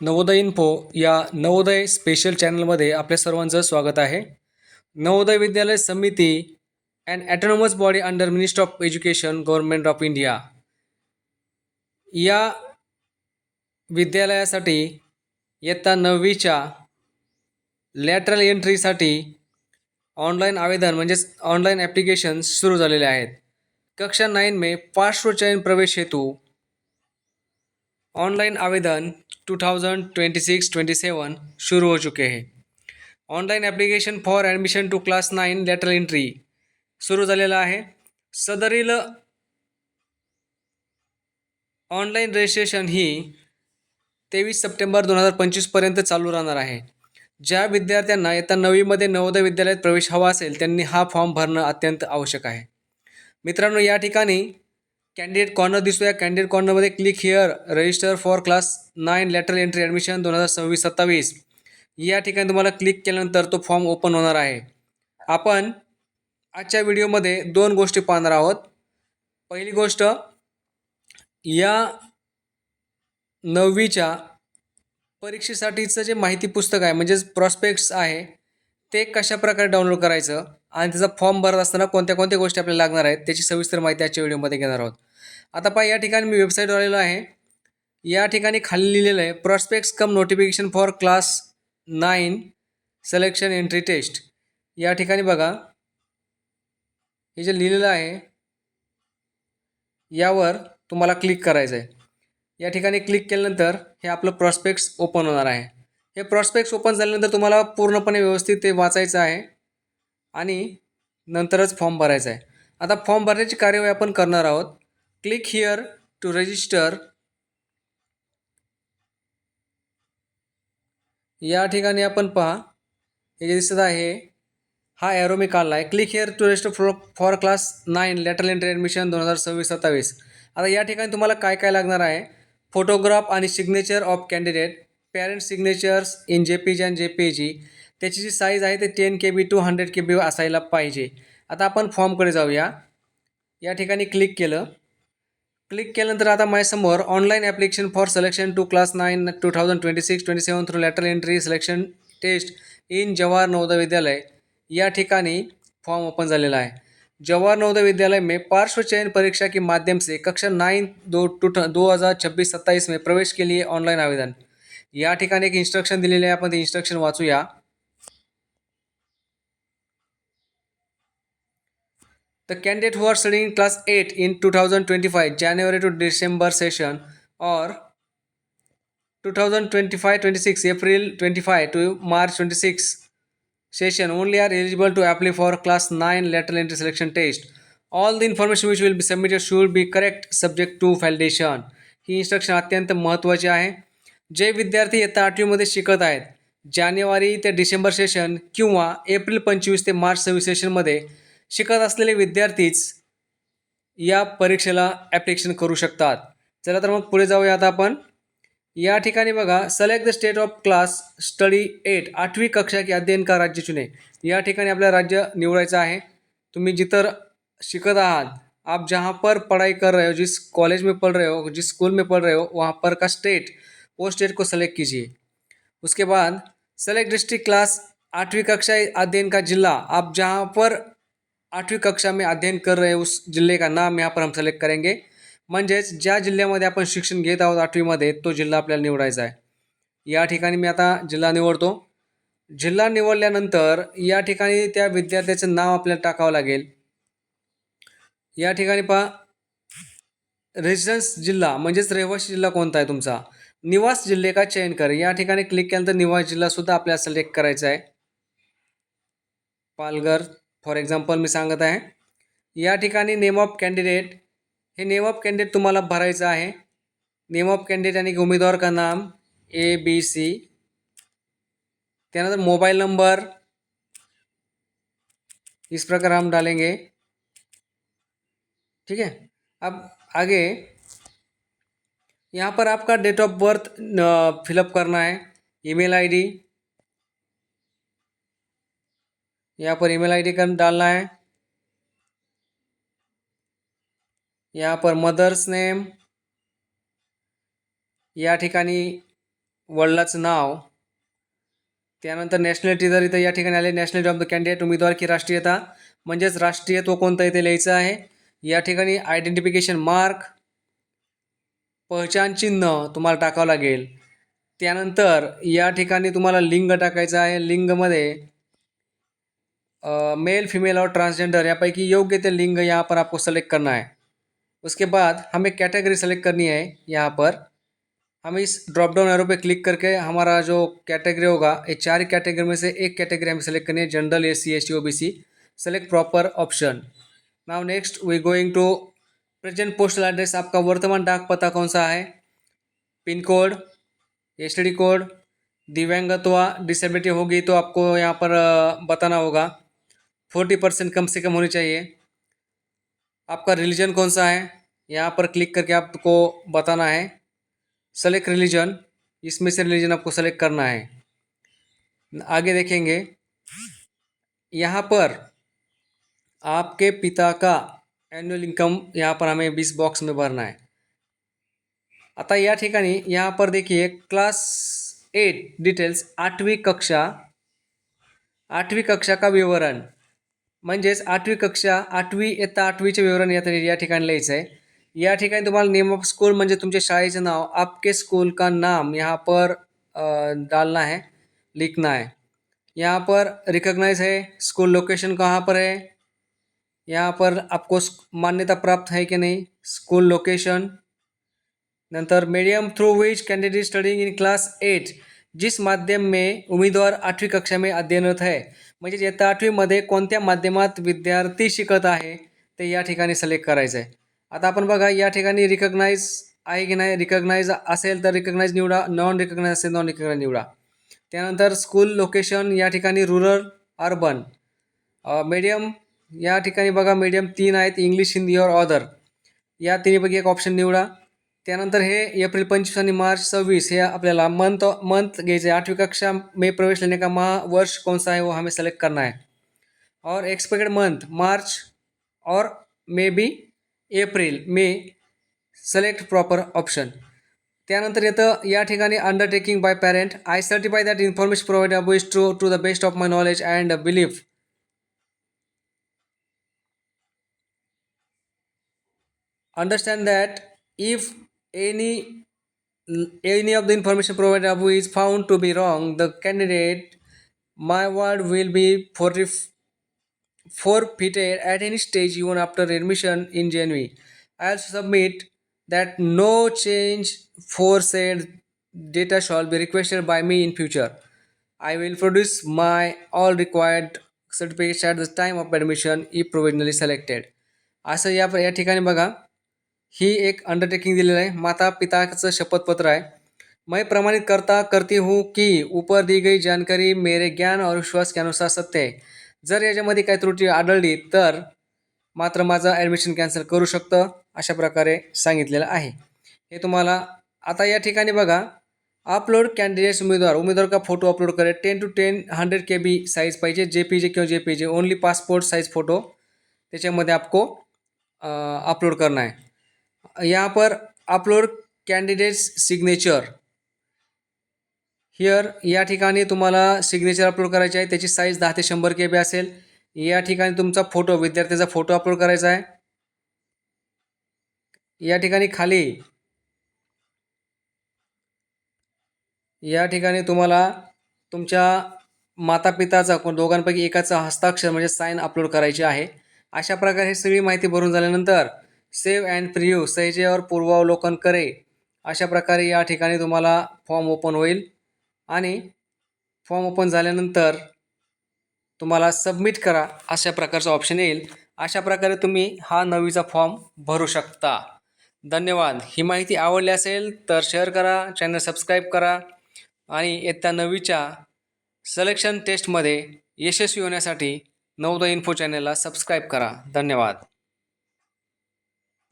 Navodaya info या Navodaya special चॅनलमध्ये आपल्या सर्वांचं स्वागत आहे. नवोदय विद्यालय समिती and autonomous body under ministry of education government of India या विद्यालयासाठी इयत्ता 9वीच्या लॅटरल एंट्रीसाठी ऑनलाईन आवेदन म्हणजेच ऑनलाईन ॲप्लिकेशन सुरू झालेले आहेत. कक्षा 9 में पार्श्व चयन प्रवेश हेतु ऑनलाइन आवेदन 2026-27 शुरू हो चुके हैं. Online application for admission to class 9 lateral entry सुरू झालेला आहे. सदरील ऑनलाईन रजिस्ट्रेशन ही 23 सप्टेंबर 2025 पर्यंत चालू राहणार आहे. ज्या विद्यार्थ्यांना इयत्ता 9वीमध्ये नवोदय विद्यालयात प्रवेश हवा असेल त्यांनी हा फॉर्म भरणं अत्यंत आवश्यक आहे. मित्रांनो, या ठिकाणी कॅन्डिडेट कॉर्नर दिसतो. या कॅन्डिडेट कॉर्नरमध्ये click here register for class 9 lateral entry admission 2026-27 या ठिकाणी तुम्हाला क्लिक केल्यानंतर तो फॉर्म ओपन होणार आहे. आपण आजच्या व्हिडिओमध्ये 2 गोष्टी पाहणार आहोत. पहिली गोष्ट, या 9वीच्या परीक्षेसाठीचं जे माहिती पुस्तक आहे म्हणजेच प्रॉस्पेक्ट्स आहे ते कशा प्रकारे डाउनलोड करायचं आणि त्याचा फॉर्म भरत असताना कोणत्या कोणत्या गोष्टी आपल्याला लागणार आहेत त्याची सविस्तर माहिती आजच्या व्हिडिओमध्ये घेणार आहोत. आता पहा, या ठिकाणी मी वेबसाईटवर आलेलो आहे. या ठिकाणी खाली लिहिलेलं आहे prospectus cum notification for class 9 selection entry test. या ठिकाणी बघा, हे जे लिहिलेलं आहे यावर तुम्हाला क्लिक करायचं आहे. या ठिकाणी क्लिक केल्यानंतर हे आपलं प्रॉस्पेक्ट्स ओपन होणार आहे. हे प्रॉस्पेक्ट्स ओपन झाल्यानंतर तुम्हाला पूर्णपणे व्यवस्थित ते वाचायचं आहे आणि नंतरच फॉर्म भरायचा आहे. आता फॉर्म भरण्याची कार्यवाही आपण करणार आहोत. Click here to register. या ठिकाणी आपण पहा, हे जे दिसत आहे हा एरो मी काढला आहे. Click here to register for class 9 lateral entry admission 2026-27. आता या ठिकाणी तुम्हाला काय काय लागणार आहे, फोटोग्राफ आणि signature of candidate, parent signatures in JPG and JPG. त्याची जी साईज आहे ते 10 KB to 100 KB असायला पाहिजे. आता आपण फॉर्मकडे जाऊया. या ठिकाणी क्लिक केलं. क्लिक केल्यानंतर आता माझ्यासमोर online application for selection to class 9 2026-27 through lateral entry selection test in Jawahar Navodaya Vidyalaya या ठिकाणी फॉर्म ओपन झालेला आहे. जवाहर नवोदय विद्यालय में पार्श्व चयन परीक्षा के माध्यम से कक्षा 9 2026-27 में प्रवेश के लिए ऑनलाइन आवेदन. या ठिकाणी एक इन्स्ट्रक्शन दिलेले आहे, आपण ते instruction वाचूया. The candidate who are studying in class 8 in 2025 January to December session or 2025-26 April 25 to March 26 session only are eligible to apply for class 9 lateral entry selection test. All the information which will be submitted should be correct subject to validation. He instruction अत्यंत महत्त्वाची आहे. जे विद्यार्थी इयत्ता 8वीमध्ये शिकत आहेत, जानेवारी ते December session किंवा एप्रिल 25 ते मार्च 26 सेशनमध्ये शिकत असलेले विद्यार्थीच या परीक्षेला ॲप्लिकेशन करू शकतात. चला तर मग पुढे जाऊया. आता आपण या ठिकाणी बघा, select the state of class study 8 8वीं कक्षा के अध्ययन का राज्य चुने. या ठिकाणी आपल्या राज्य निवडायचं आहे. तुम्ही जिथं शिकत आहात, आप जहाँ पर पढ़ाई कर रहे हो, जिस कॉलेज में पढ़ रहे हो, जिस स्कूल में पढ़ रहे हो, वहाँ पर का स्टेट, वो स्टेट को सेलेक्ट कीजिए. उसके बाद सेलेक्ट डिस्ट्रिक्ट क्लास 8वीं कक्षा अध्ययन का जिला. आप जहाँ पर 8वीं कक्षा में अध्ययन कर रहे हैं उस जिले का नाम यहाँ पर हम सेलेक्ट करेंगे. म्हणजेच ज्या जिल्ह्यामध्ये आपण शिक्षण घेत आहोत 8वीमध्ये तो जिल्हा आपल्याला निवडायचा आहे. या ठिकाणी मी आता जिल्हा निवडतो. जिल्हा निवडल्यानंतर या ठिकाणी त्या विद्यार्थ्याचं नाव आपल्याला टाकावं लागेल. या ठिकाणी पहा, रेसिडेन्स जिल्हा म्हणजेच रहिवासी जिल्हा कोणता आहे तुमचा. निवास जिल्हे का चयन कर. या ठिकाणी क्लिक केल्यानंतर निवास जिल्हासुद्धा आपल्याला सिलेक्ट करायचा आहे. पालघर फॉर एक्झाम्पल मी सांगत आहे. या ठिकाणी नेम ऑफ कॅन्डिडेट, हे नेम ऑफ कॅन्डिडेट तुम्हाला भरायचं आहे. नेम ऑफ कॅन्डिडेट यानी कि उम्मीदवार का नाम ABC. त्यानंतर मोबाइल नंबर इस प्रकार हम डालेंगे. ठीक है. अब आगे यहाँ पर आपका डेट ऑफ बर्थ फिलअप करना है. ईमेल आईडी, यहाँ पर ईमेल आईडी का डालना है. यहाँ पर मदर्स नेम, या ठिकाणी वडिलाचं नाव, त्यानंतर नॅशनॅलिटी जर इथं या ठिकाणी आले नॅशनॅलिटी ऑफ द कॅन्डिडेट उमेदवार की राष्ट्रीयता म्हणजेच राष्ट्रीयत्व कोणतं इथे लिहायचं आहे. या ठिकाणी आयडेंटिफिकेशन मार्क, पहचान चिन्ह तुम्हाला टाकावं लागेल. त्यानंतर या ठिकाणी तुम्हाला लिंग टाकायचं आहे. लिंगमध्ये मेल फीमेल और ट्रांसजेंडर यापैकी योग्य ते लिंग यहाँ पर आपको सेलेक्ट करना है. उसके बाद हमें कैटेगरी सेलेक्ट करनी है. यहाँ पर हम इस ड्रॉप डाउन एरो पे क्लिक करके हमारा जो कैटेगरी होगा ये 4 कैटेगरी में से एक कैटेगरी हमें सेलेक्ट करनी है, general, SC, ST, OBC. Select proper option. Now next we going to present postal address. आपका वर्तमान डाक पता कौन सा है, पिन कोड, STD कोड, दिव्यांगत्व डिसेबिलिटी होगी तो आपको यहाँ पर बताना होगा. 40% कम से कम होनी चाहिए. आपका रिलीजन कौन सा है, यहाँ पर क्लिक करके आपको बताना है. सेलेक्ट रिलीजन, इसमें से रिलीजन आपको सेलेक्ट करना है. आगे देखेंगे यहाँ पर आपके पिता का एनुअल इनकम यहाँ पर हमें 20 बॉक्स में भरना है. आता या ठिकाणी यहाँ पर देखिए क्लास 8 डिटेल्स 8वी कक्षा का विवरण म्हणजेच 8वी कक्षा 8वी इयत्ता 8वीचे विवरण या ठिकाणी लिहायचं आहे. या ठिकाणी तुम्हाला नेम ऑफ स्कूल म्हणजे तुमचे शाळेचे नाव, आपके स्कूल का नाम यहाँ पर डालना है, लिखना है. यहाँ पर रिकॉग्नाइज है, स्कूल लोकेशन कहाँ पर है, यहाँ पर आपको मान्यता प्राप्त है कि नहीं, स्कूल लोकेशन. नंतर medium through which candidate studying in class 8, जिस माध्यम में उमेदवार 8वी कक्षा में अध्ययनरत है. म्हणजे इयत्ता 8वीमध्ये कोणत्या माध्यमात विद्यार्थी शिकत आहे ते या ठिकाणी सिलेक्ट करायचं आहे. आता आपण बघा या ठिकाणी रिकॉग्नाइज आहे की नाही, रिकॉग्नाइज असेल तर रिकॉग्नाइज निवडा, नॉन रिकॉग्नाइज असेल नॉन रिकॉग्नाइज निवडा. त्यानंतर स्कूल लोकेशन या ठिकाणी रूरल अर्बन. मीडियम या ठिकाणी बघा मीडियम 3 आहेत, इंग्लिश, हिंदी और अदर. या तिन्हीपैकी एक ऑप्शन निवडा. त्यानंतर हे एप्रिल 25 आणि मार्च 26 हे आपल्याला मंथ घ्यायचे. 8वीं कक्षा में प्रवेश लेने का माह वर्ष कौन सा है वो हमें सेलेक्ट करना है. और एक्सपेक्टेड मंथ मार्च और मे बी एप्रिल में सेलेक्ट प्रॉपर ऑप्शन. त्यानंतर येतं या ठिकाणी undertaking by parent. I certify that information provided above is true to the best of my knowledge and belief. Understand that if any of the information provided above is found to be wrong, the candidate my word will be forfeited at any stage even after admission in January. I also submit that no change for said data shall be requested by me in future. I will produce my all required certificates at the time of admission if provisionally selected. असं या ठिकाणी बघा ही एक undertaking दिलेलं आहे. माता पिताचं शपथपत्र आहे. मैं प्रमाणित करती हूँ कि ऊपर दी गई जानकारी मेरे ज्ञान और विश्वास के अनुसार सत्य आहे. जर याच्यामध्ये काही त्रुटी आढळली तर मात्र माझं ॲडमिशन कॅन्सल करू शकतं, अशा प्रकारे सांगितलेलं आहे. हे तुम्हाला आता या ठिकाणी बघा अपलोड कॅन्डिडेट्स उमेदवार का फोटो अपलोड करे. 10 to 100 KB साईज पाहिजे, JPG किंवा JPG only passport size photo त्याच्यामध्ये आपको अपलोड करना है. यहाँ पर अपलोड कॅन्डिडेट्स सिग्नेचर हिअर या ठिकाणी तुम्हाला सिग्नेचर अपलोड करायचे आहे. त्याची साईज 10 ते 100 KB असेल. या ठिकाणी तुमचा फोटो विद्यार्थ्याचा फोटो अपलोड करायचा आहे. या ठिकाणी खाली या ठिकाणी तुम्हाला तुमच्या माता पिताचा दोघांपैकी एकाचा हस्ताक्षर म्हणजे साईन अपलोड करायची आहे. अशा प्रकारे ही सगळी माहिती भरून झाल्यानंतर सेव्ह अँड प्रिव्ह्यू सहेजेवर पूर्वावलोकन करे अशा प्रकारे या ठिकाणी तुम्हाला फॉर्म ओपन होईल. आणि फॉर्म ओपन झाल्यानंतर तुम्हाला सबमिट करा अशा प्रकारचा ऑप्शन येईल. अशा प्रकारे तुम्ही हा 9वीचा फॉर्म भरू शकता. धन्यवाद. ही माहिती आवडली असेल तर शेअर करा, चॅनल सबस्क्राईब करा आणि इयत्ता 9वीच्या सिलेक्शन टेस्टमध्ये यशस्वी होण्यासाठी नवोदय इन्फो चॅनलला सबस्क्राईब करा. धन्यवाद.